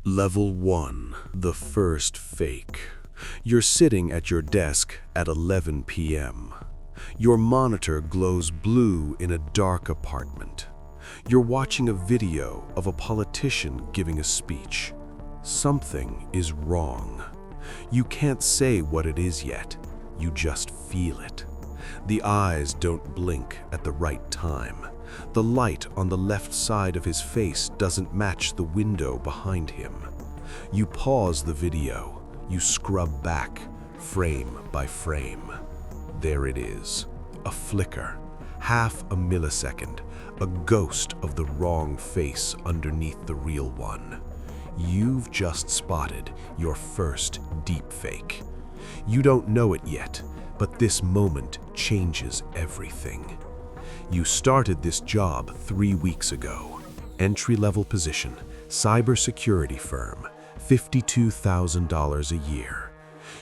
Level 1. The first fake. You're sitting at your desk at 11 p.m. Your monitor glows blue in a dark apartment. You're watching a video of a politician giving a speech. Something is wrong. You can't say what it is yet. You just feel it. The eyes don't blink at the right time. The light on the left side of his face doesn't match the window behind him. You pause the video. You scrub back, frame by frame. There it is, a flicker, half a millisecond, a ghost of the wrong face underneath the real one. You've just spotted your first deepfake. You don't know it yet, but this moment changes everything. You started this job 3 weeks ago. Entry-level position, cybersecurity firm, $52,000 a year.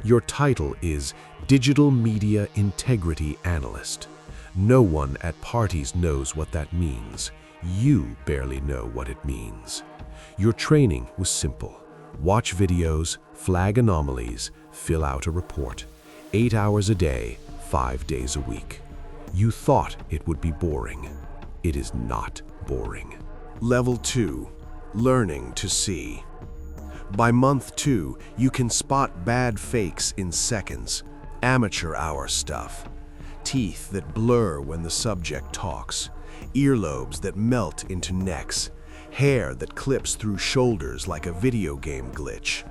Your title is Digital Media Integrity Analyst. No one at parties knows what that means. You barely know what it means. Your training was simple. Watch videos, flag anomalies, fill out a report. 8 hours a day, 5 days a week. You thought it would be boring. It is not boring. Level 2. Learning to see. By month 2, you can spot bad fakes in seconds. Amateur hour stuff. Teeth that blur when the subject talks. Earlobes that melt into necks. Hair that clips through shoulders like a video game glitch.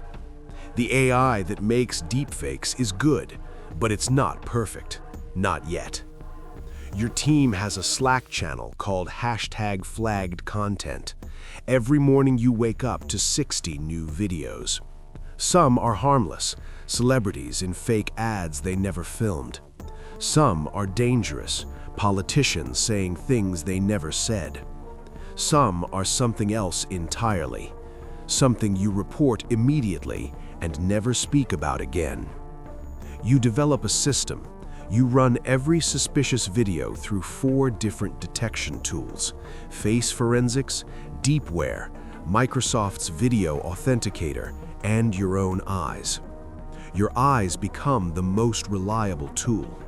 The AI that makes deepfakes is good, but it's not perfect. Not yet. Your team has a Slack channel called #flaggedcontent. Every morning you wake up to 60 new videos. Some are harmless, celebrities in fake ads they never filmed. Some are dangerous, politicians saying things they never said. Some are something else entirely, something you report immediately and never speak about again. You develop a system. You run every suspicious video through 4 different detection tools: face forensics, deepware, Microsoft's video authenticator, and your own eyes. Your eyes become the most reliable tool.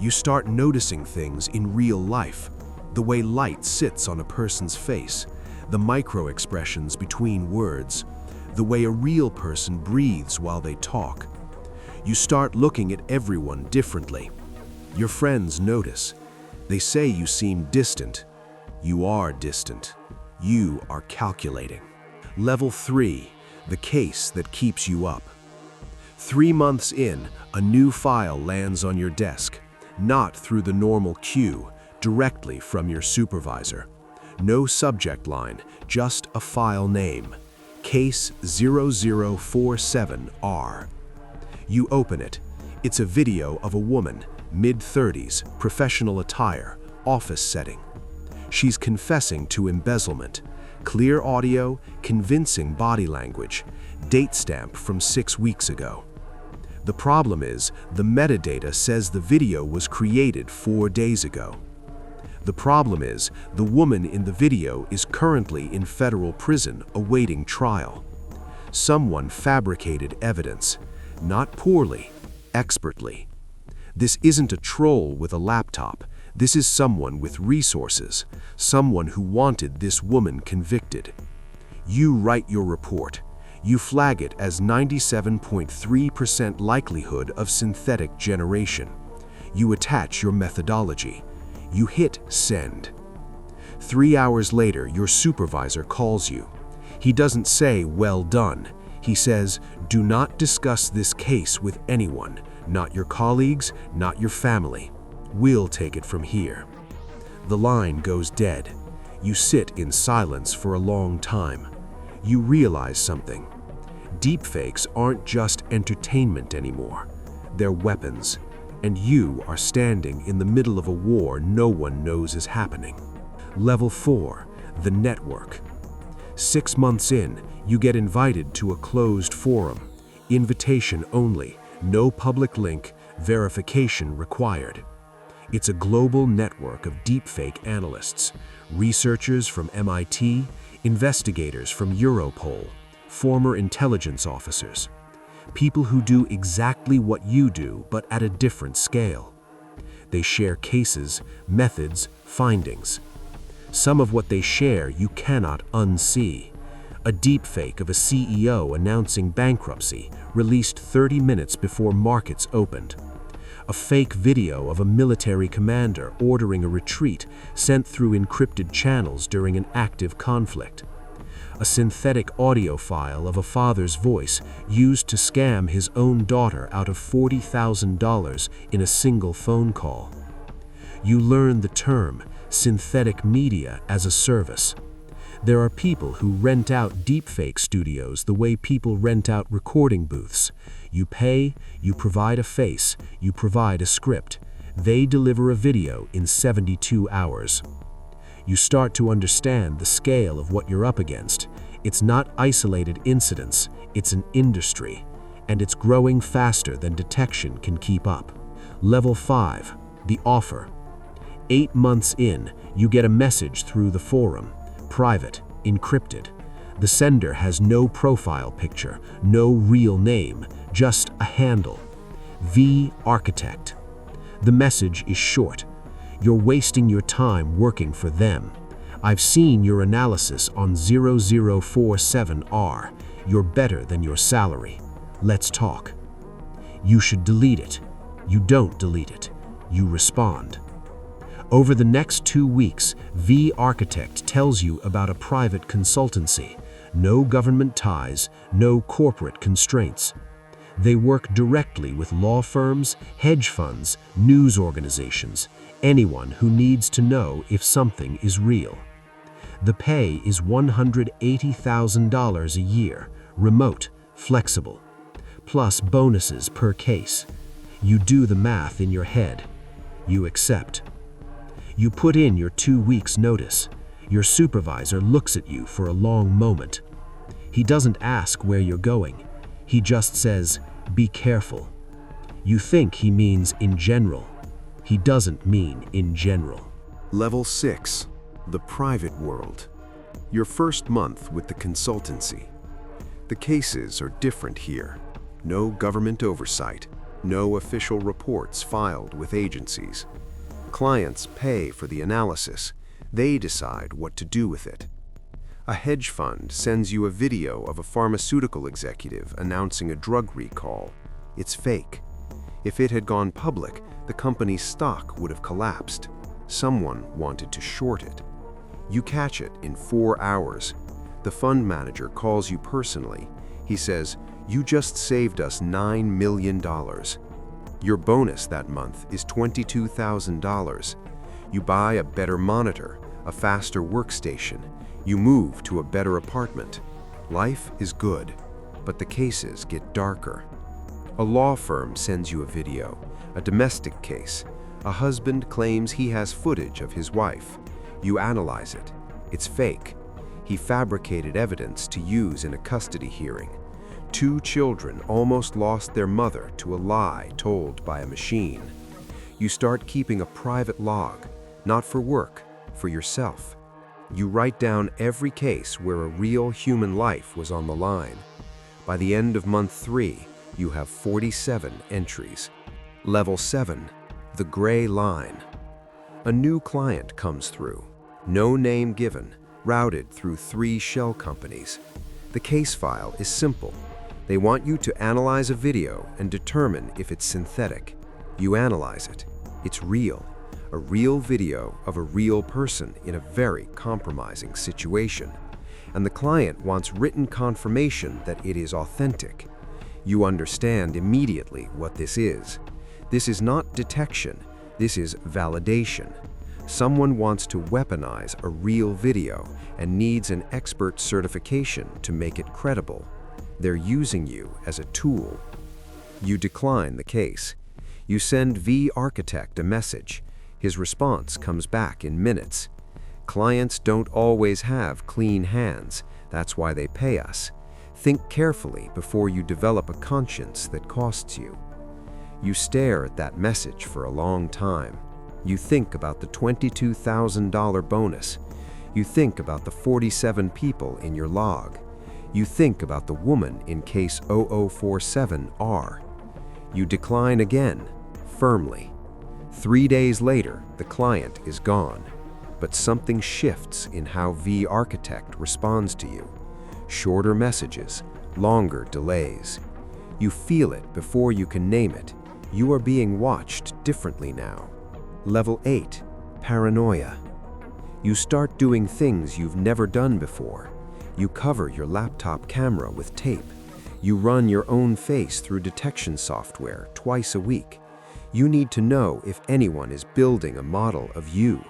You start noticing things in real life, the way light sits on a person's face, the micro-expressions between words, the way a real person breathes while they talk. You start looking at everyone differently. Your friends notice. They say you seem distant. You are distant. You are calculating. Level 3, the case that keeps you up. 3 months in, a new file lands on your desk, not through the normal queue, directly from your supervisor. No subject line, just a file name. Case 0047R. You open it. It's a video of a woman, mid-30s, professional attire, office setting. She's confessing to embezzlement. Clear audio, convincing body language, date stamp from 6 weeks ago. The problem is, the metadata says the video was created 4 days ago. The problem is, the woman in the video is currently in federal prison awaiting trial. Someone fabricated evidence, not poorly, expertly. This isn't a troll with a laptop. This is someone with resources, someone who wanted this woman convicted. You write your report. You flag it as 97.3% likelihood of synthetic generation. You attach your methodology. You hit send. 3 hours later, your supervisor calls you. He doesn't say, "Well done." He says, "Do not discuss this case with anyone, not your colleagues, not your family. We'll take it from here." The line goes dead. You sit in silence for a long time. You realize something. Deepfakes aren't just entertainment anymore. They're weapons. And you are standing in the middle of a war no one knows is happening. Level 4, the network. 6 months in, you get invited to a closed forum. Invitation only, no public link, verification required. It's a global network of deepfake analysts, researchers from MIT, investigators from Europol, former intelligence officers. People who do exactly what you do, but at a different scale. They share cases, methods, findings. Some of what they share you cannot unsee. A deepfake of a CEO announcing bankruptcy, released 30 minutes before markets opened. A fake video of a military commander ordering a retreat sent through encrypted channels during an active conflict. A synthetic audio file of a father's voice used to scam his own daughter out of $40,000 in a single phone call. You learn the term synthetic media as a service. There are people who rent out deepfake studios the way people rent out recording booths. You pay, you provide a face, you provide a script. They deliver a video in 72 hours. You start to understand the scale of what you're up against. It's not isolated incidents, it's an industry, and it's growing faster than detection can keep up. Level 5, the offer. 8 months in, you get a message through the forum. Private, encrypted. The sender has no profile picture, no real name, just a handle. V Architect. The message is short. You're wasting your time working for them. I've seen your analysis on 0047R. You're better than your salary. Let's talk. You should delete it. You don't delete it. You respond. Over the next 2 weeks, V Architect tells you about a private consultancy. No government ties, no corporate constraints. They work directly with law firms, hedge funds, news organizations, anyone who needs to know if something is real. The pay is $180,000 a year, remote, flexible, plus bonuses per case. You do the math in your head. You accept. You put in your 2 weeks' notice. Your supervisor looks at you for a long moment. He doesn't ask where you're going. He just says, "Be careful." You think he means in general. He doesn't mean in general. Level 6, the private world. Your first month with the consultancy. The cases are different here. No government oversight, no official reports filed with agencies. Clients pay for the analysis. They decide what to do with it. A hedge fund sends you a video of a pharmaceutical executive announcing a drug recall. It's fake. If it had gone public, the company's stock would have collapsed. Someone wanted to short it. You catch it in 4 hours. The fund manager calls you personally. He says, "You just saved us $9 million. Your bonus that month is $22,000. You buy a better monitor, a faster workstation. You move to a better apartment. Life is good, but the cases get darker." A law firm sends you a video, a domestic case. A husband claims he has footage of his wife. You analyze it. It's fake. He fabricated evidence to use in a custody hearing. 2 children almost lost their mother to a lie told by a machine. You start keeping a private log, not for work, for yourself. You write down every case where a real human life was on the line. By the end of month 3, you have 47 entries. Level 7, the gray line. A new client comes through. No name given, routed through 3 shell companies. The case file is simple. They want you to analyze a video and determine if it's synthetic. You analyze it. It's real. A real video of a real person in a very compromising situation. And the client wants written confirmation that it is authentic. You understand immediately what this is. This is not detection. This is validation. Someone wants to weaponize a real video and needs an expert certification to make it credible. They're using you as a tool. You decline the case. You send V Architect a message. His response comes back in minutes. Clients don't always have clean hands. That's why they pay us. Think carefully before you develop a conscience that costs you. You stare at that message for a long time. You think about the $22,000 bonus. You think about the 47 people in your log. You think about the woman in case 0047R. You decline again, firmly. 3 days later, the client is gone, but something shifts in how V-Architect responds to you. Shorter messages, longer delays. You feel it before you can name it. You are being watched differently now. Level 8, paranoia. You start doing things you've never done before. You cover your laptop camera with tape. You run your own face through detection software twice a week. You need to know if anyone is building a model of you.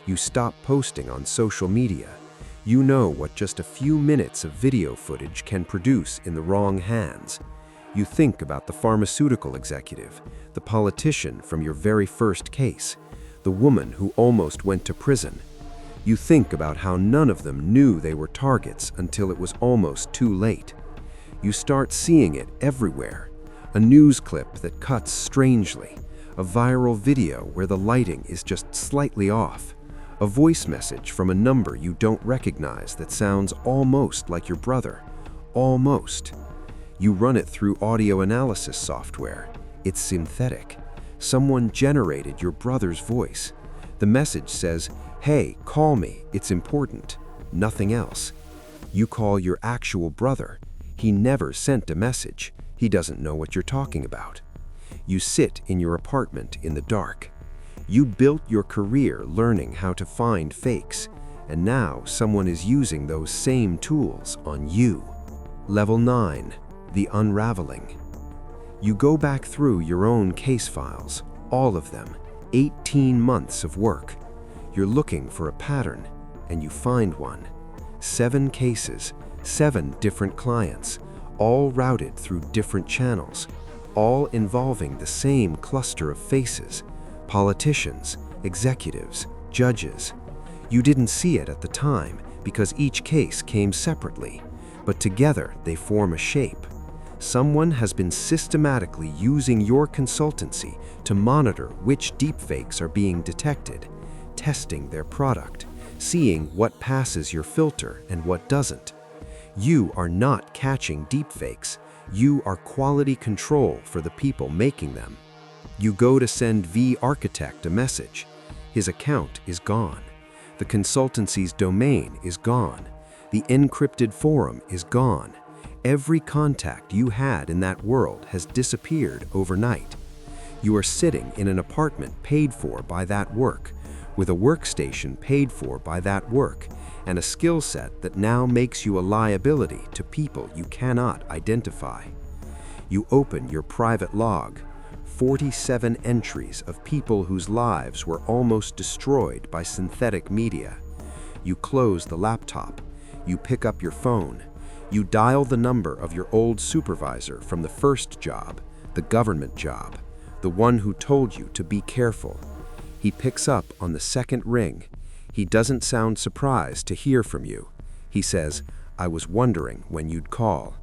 You stop posting on social media. You know what just a few minutes of video footage can produce in the wrong hands. You think about the pharmaceutical executive, the politician from your very first case, the woman who almost went to prison. You think about how none of them knew they were targets until it was almost too late. You start seeing it everywhere. A news clip that cuts strangely, a viral video where the lighting is just slightly off, a voice message from a number you don't recognize that sounds almost like your brother. Almost. You run it through audio analysis software. It's synthetic. Someone generated your brother's voice. The message says, "Hey, call me, it's important." Nothing else. You call your actual brother. He never sent a message. He doesn't know what you're talking about. You sit in your apartment in the dark. You built your career learning how to find fakes, and now someone is using those same tools on you. Level 9, the unraveling. You go back through your own case files, all of them, 18 months of work. You're looking for a pattern, and you find one. 7 cases, 7 different clients, all routed through different channels, all involving the same cluster of faces, politicians, executives, judges. You didn't see it at the time because each case came separately, but together they form a shape. Someone has been systematically using your consultancy to monitor which deepfakes are being detected, testing their product, seeing what passes your filter and what doesn't. You are not catching deepfakes. You are quality control for the people making them. You go to send V-Architect a message. His account is gone. The consultancy's domain is gone. The encrypted forum is gone. Every contact you had in that world has disappeared overnight. You are sitting in an apartment paid for by that work, with a workstation paid for by that work, and a skill set that now makes you a liability to people you cannot identify. You open your private log, 47 entries of people whose lives were almost destroyed by synthetic media. You close the laptop. You pick up your phone. You dial the number of your old supervisor from the first job, the government job, the one who told you to be careful. He picks up on the second ring. He doesn't sound surprised to hear from you. He says, "I was wondering when you'd call."